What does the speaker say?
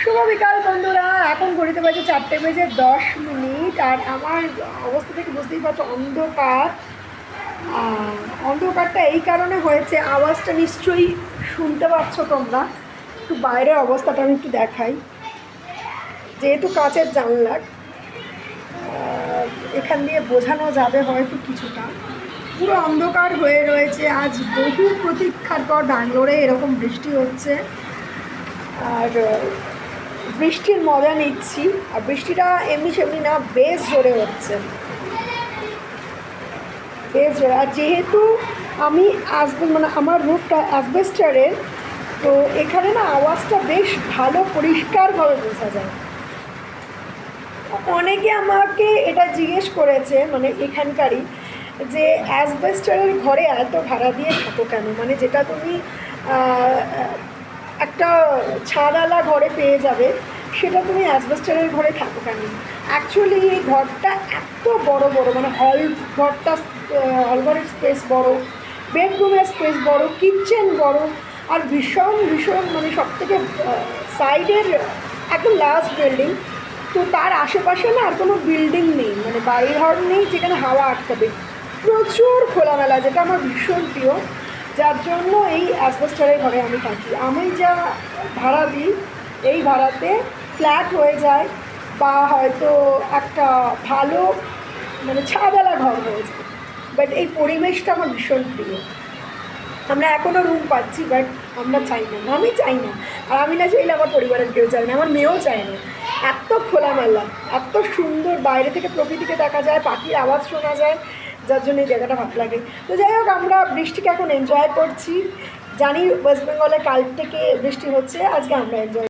শুভ বিকাল বন্ধুরা। এখন ঘড়িতে বাজে 4:10 আর আমার অবস্থা থেকে বুঝতেই পারছো অন্ধকার। অন্ধকারটা এই কারণে হয়েছে, আওয়াজটা নিশ্চয়ই শুনতে পাচ্ছ তোমরা। একটু বাইরের অবস্থাটা আমি একটু দেখাই। যেহেতু কাচের জানলা, এখান দিয়ে বোঝানো যাবে হয়তো কিছুটা। পুরো অন্ধকার হয়ে রয়েছে। আজ বহু প্রতীক্ষার পর ব্যাঙ্গালোরে এরকম বৃষ্টি হচ্ছে, আর বৃষ্টির মজা নিচ্ছি। আর বৃষ্টিটা এমনি সেমনি না, বেশ জোরে হচ্ছে, বেশ জোরে। আর যেহেতু আমি মানে আমার রুফটা অ্যাসবেস্টারের, তো এখানে না আওয়াজটা বেশ ভালো পরিষ্কারভাবে বোঝা যায়। অনেকে আমাকে এটা জিজ্ঞেস করেছে, মানে এখানকারই, যে অ্যাসবেস্টারের ঘরে এত ভাড়া দিয়ে থাকো কেন, মানে যেটা তুমি একটা ছাদওয়ালা ঘরে পেয়ে যাবে, সেটা তুমি অ্যাসবেস্টারের ঘরে থাকো কেন। অ্যাকচুয়ালি এই ঘরটা এত বড় বড়, মানে হল ঘরের স্পেস বড়, বেডরুমের স্পেস বড়, কিচেন বড়, আর ভীষণ ভীষণ মানে সবথেকে সাইডের একদম লাস্ট বিল্ডিং। তো তার আশেপাশে না আর কোনো বিল্ডিং নেই, মানে বাড়িঘর নেই যেখানে হাওয়া আটকাবে। প্রচুর খোলামেলা, যেটা আমার ভীষণ প্রিয়, যার জন্য এই অ্যাসবেস্টারের ঘরে আমি থাকি। আমি যা ভাড়া দিই, এই ভাড়াতে ফ্ল্যাট হয়ে যায় বা হয়তো একটা ভালো মানে ছাদওয়ালা ঘর হয়ে যায়। বাট এই পরিবেশটা আমার ভীষণ প্রিয়। আমরা এখনও রুম পাচ্ছি, বাট আমরা চাই না, আমি চাই না। আর আমি না চাইলে আমার পরিবারের কেউ চায় না, আমার মেয়েও চায় না। এত খোলামেলা, এত সুন্দর, বাইরে থেকে প্রকৃতিকে দেখা যায়, পাখির আওয়াজ শোনা যায়, যার জন্য এই জায়গাটা ভালো লাগে। তো যাই হোক, আমরা বৃষ্টিকে এখন এনজয় করছি। জানি ওয়েস্ট বেঙ্গলে কাল থেকে বৃষ্টি হচ্ছে, আজকে আমরা এনজয়